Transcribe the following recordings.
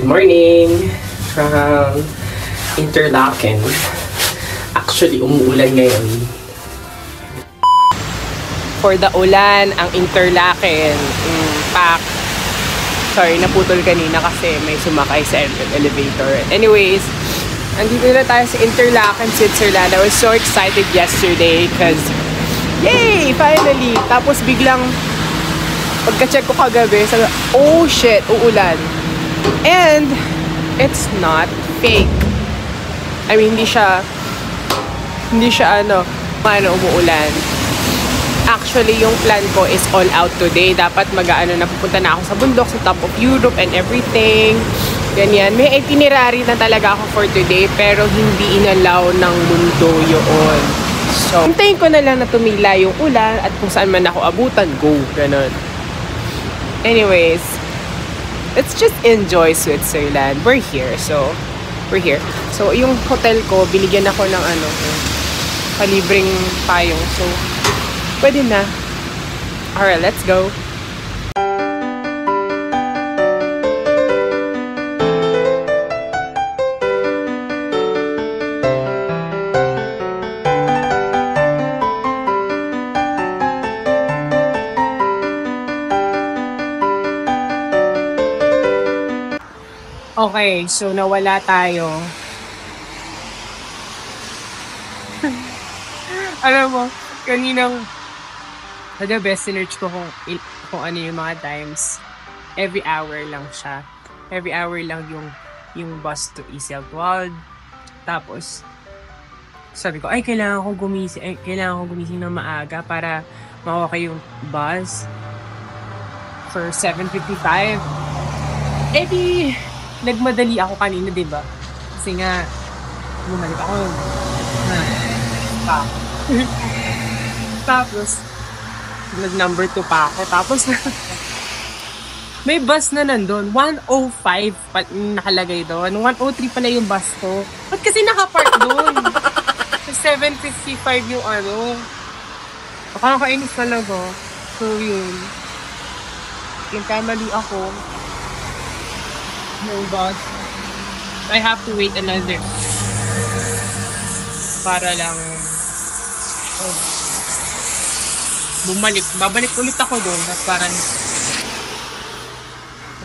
morning from Interlaken. Actually, umuulan ngayon. For the ulan, ang Interlaken, pack. Sorry, naputol kanina kasi may sumakay sa elevator. Anyways, andito na tayo sa Interlaken, Switzerland. I was so excited yesterday because, yay! Finally! Tapos biglang, pagka-check ko kagabi, sabi, oh shit, uulan. And, it's not fake. I mean, hindi siya umuulan. Actually, yung plan ko is all out today. Dapat pupunta na ako sa bundok, sa top of Europe and everything. Ganyan. May itinerary na talaga ako for today, pero hindi inalaw ng mundo yun. So, hintayin ko na lang na tumila yung ulan at kung saan man ako abutan, go. Ganon. Anyways, let's just enjoy Switzerland. We're here. So, yung hotel ko, binigyan ako ng palibreng payong. So, pwede na. Alright, let's go. Okay, so nawala tayo. Alam mo, kaninang the best sinerch ko kung ano yung mga times. Every hour lang siya. Every hour lang yung bus to Iseltwald. Tapos, sabi ko, kailangan ko gumising ng maaga para mawakay yung bus for 7:55. Di, nagmadali ako kanina, diba? Kasi nga, bumalik ako. Tapos, nag-number 2 pa ako. Tapos, may bus na nandun. 1:05 pa nakalagay doon. 1:03 pala yung bus to. Ba't kasi nakapark doon? 7:55 yung Nakakainis talaga. So, yun. Nagkamali ako. Yung bus. I have to wait another. Para lang babalik ulit ako doon at parang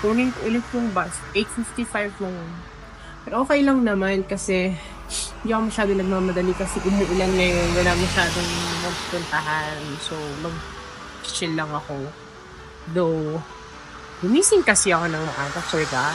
kunin ko ulit yung bus. 8:55 lang yun. Pero okay lang naman kasi hindi ako masyado nagmamadali kasi umuulan ngayon. Wala masyadong magpuntahan. So, mag-chill lang ako. Though, gumising kasi ako ng maaga. Sure ka?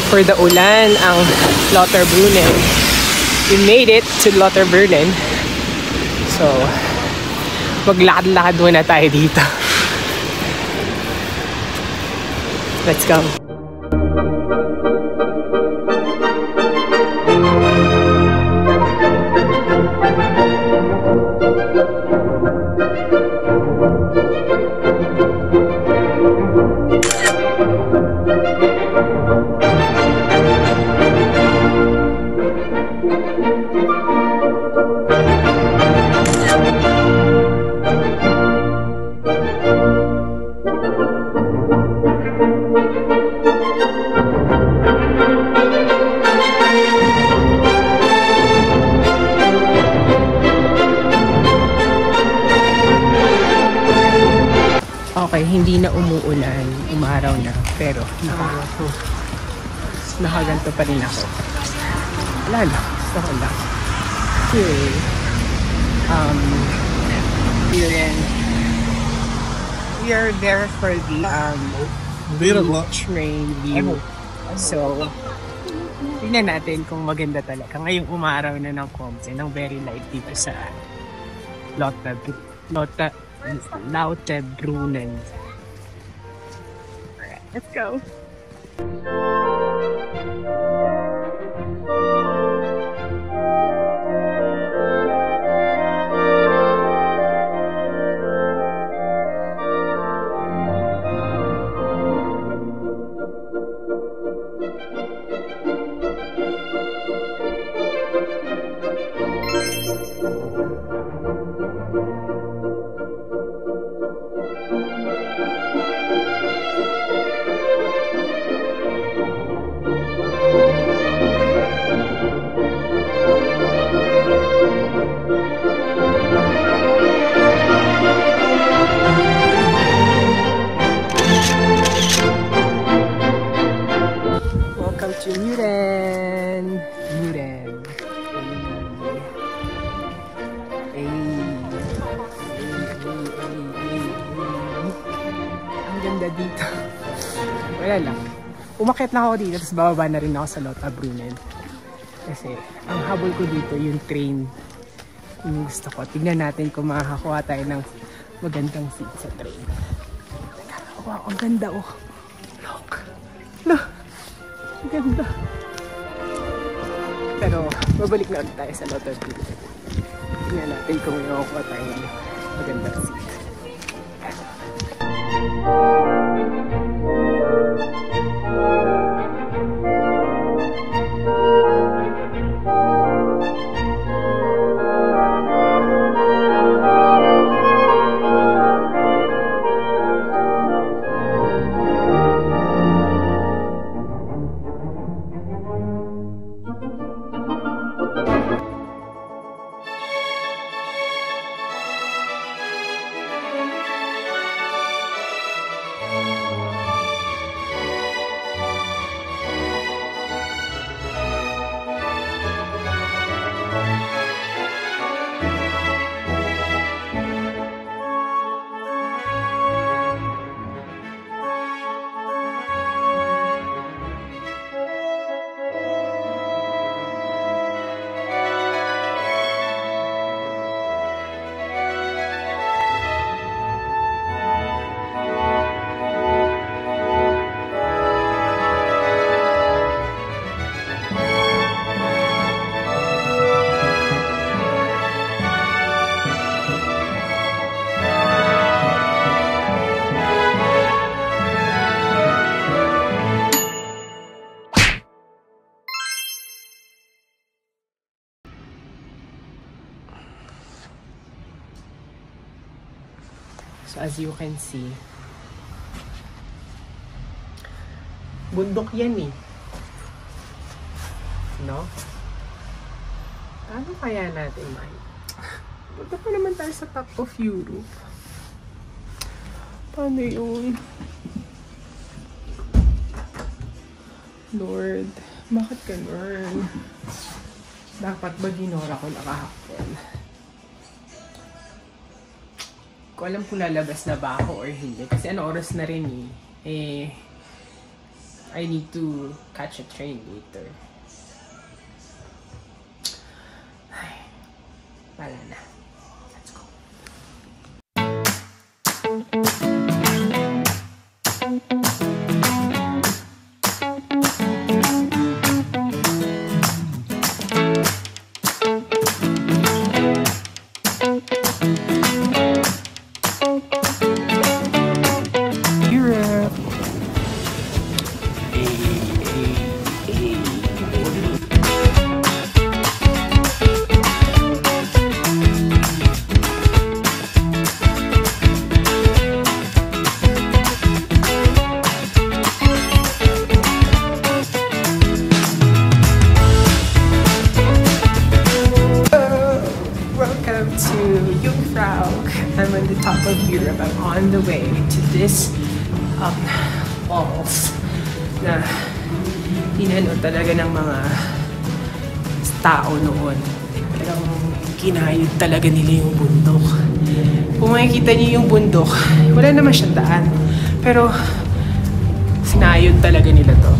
for the ulan ang Lauterbrunnen. We made it to Lauterbrunnen. So, maglakad-lakad muna tayo dito. Let's go. Okay, hindi na umuulan, umaraw na, pero nakaganto pa rin ako. Wala lang, gusto lang. Okay. We are there for the train view. So, tingnan natin kung maganda talaga. Ngayong umaraw na ng konti, ng very light dito sa Lauterbrunnen. Alright, let's go. Ang ganda dito. Wala lang. Umakyat na ako dito, tapos bababa na rin ako sa Lauterbrunnen. Kasi ang habol ko dito, yung train. Yung gusto ko. Tignan natin kung makakakuha tayo ng magandang seat sa train. Wow, ang ganda oh. Look. Look. Ang ganda. Pero babalik na ulit tayo sa Lauterbrunnen. Tignan natin kung makakakuha tayo ng magandang seat. So as you can see, bundok yan eh. No? Paano kaya natin punta pa naman tayo sa top of Europe. Paano yun? Lord, bakit ganun? Dapat ba ginora ko nakahapon? Ko alam kung lalabas na ba ako or hindi. Kasi ano oras na rin eh. I need to catch a train later. Ay, wala na. Let's go. I'm on the top of Europe. I'm on the way to this falls na tinano talaga ng mga tao noon. Talagang kinayod talaga nila yung bundok. Kung makikita niyo yung bundok, wala naman siyang daan. Pero sinayod talaga nila to.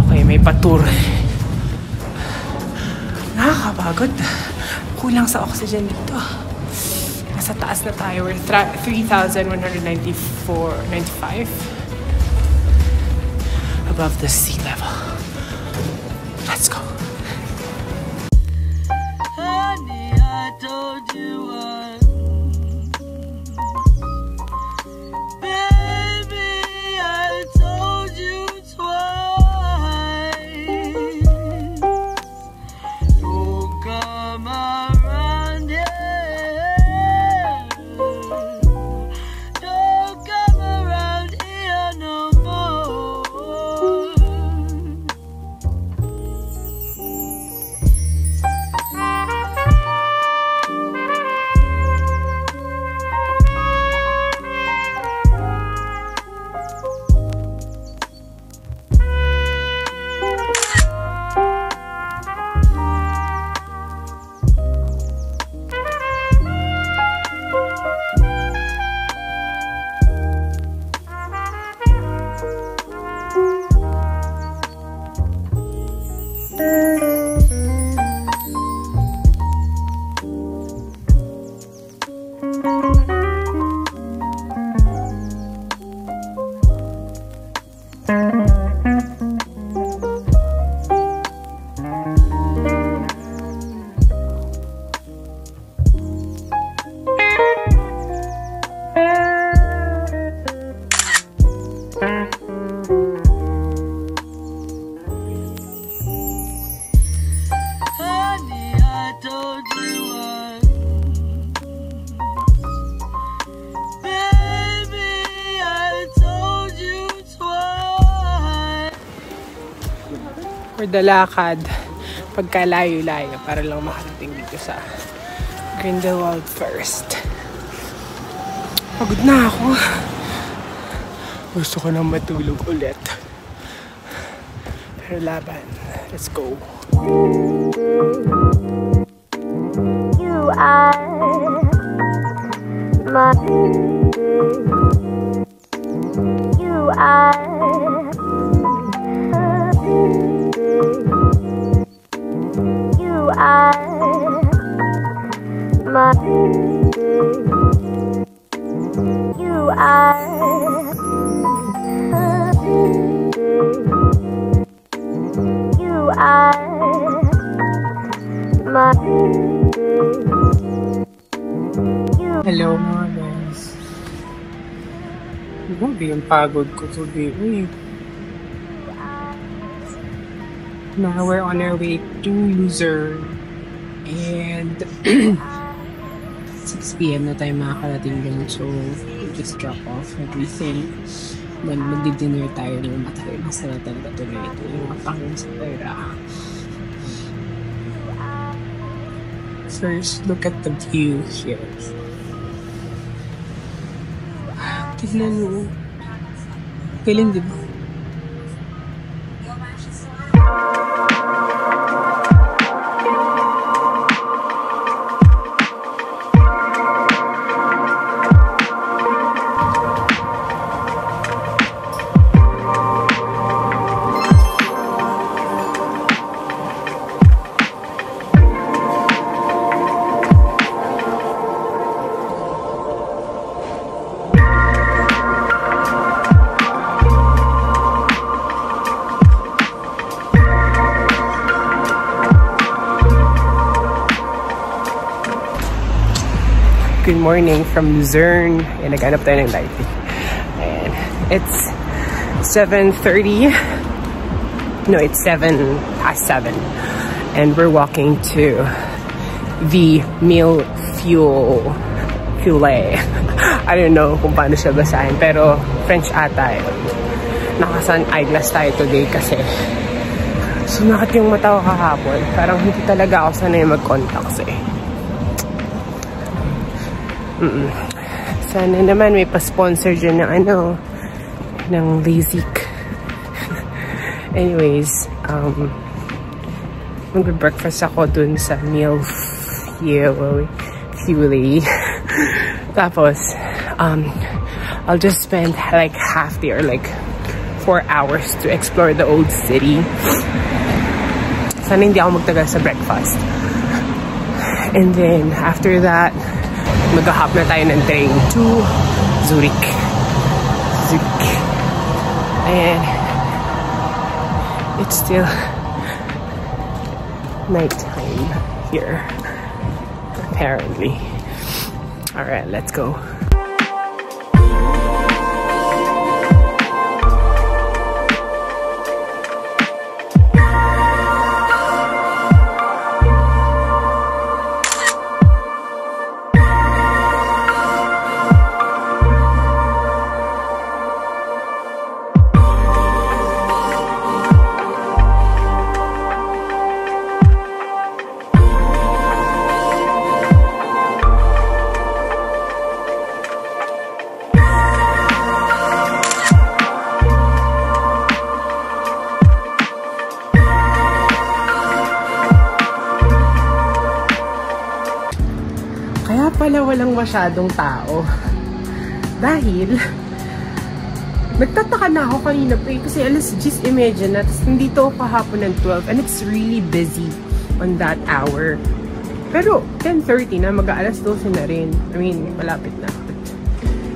Okay, may patur. Nakakapagod. Kulang sa oxygen dito. Nasa taas na tayo. We're 3,195 above the sea level. Let's go. Honey, I told you once. Baby, I told you twice. Don't come around here. Don't come around here no more. For the lakad, pagkalayo-layo para lang makarating dito sa Grindelwald first. Pagod na ako. Gusto ko nang matulog ulit. Pero laban. Let's go. You are my... You are... You are my... You are... You are my... Hello mga guys. Grabe yung pagod ko today. Now we're on our way to Luzerne. And 6 PM na tayo makakarating doon. So, we just drop off everything. Then, magdi-dinner tayo ng matagal. Masarap talaga tuloy ito. Yung matangin sa pera. First, look at the view here. Tignan mo. Galing, di ba? morning from Luzerne. And naghanap tayo ng lighting. And it's 7:30. No, it's 7:07. And we're walking to the Meal Fulet. I don't know kung paano siya basahin, pero French ata eh. Nakasan eyeglass tayo today kasi sumakit yung mata ko kahapon. Parang hindi talaga ako sanay mag-contacts eh. Sana naman may pa-sponsor dyan ng ng LASIK. Anyways, mag-breakfast ako dun sa Meal Fulet. Tapos, I'll just spend like half day or like 4 hours to explore the old city. Sana hindi ako magtagal sa breakfast. And then, after that, mag-hop na tayo ng train to Zurich. And it's still nighttime here, apparently. Alright, let's go. Kaya pala walang masyadong tao. Dahil, nagtataka na ako kanina pa kasi alas 10:30 na. Tapos nandito ako kahapon ng 12 and it's really busy on that hour. Pero 10:30 na, mag-aalas 12 na rin. I mean, malapit na. But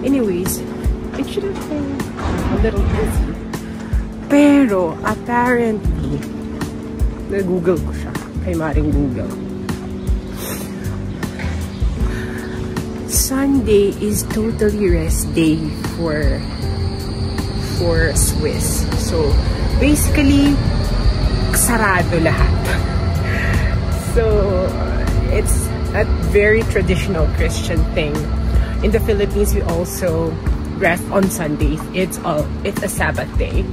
anyways, it should have been a little busy. Pero, apparently, nag-google ko siya. Kay Maring Google. Sunday is totally rest day for Swiss. So, basically, sarado lahat. So, it's a very traditional Christian thing. In the Philippines, we also rest on Sundays. It's a Sabbath day.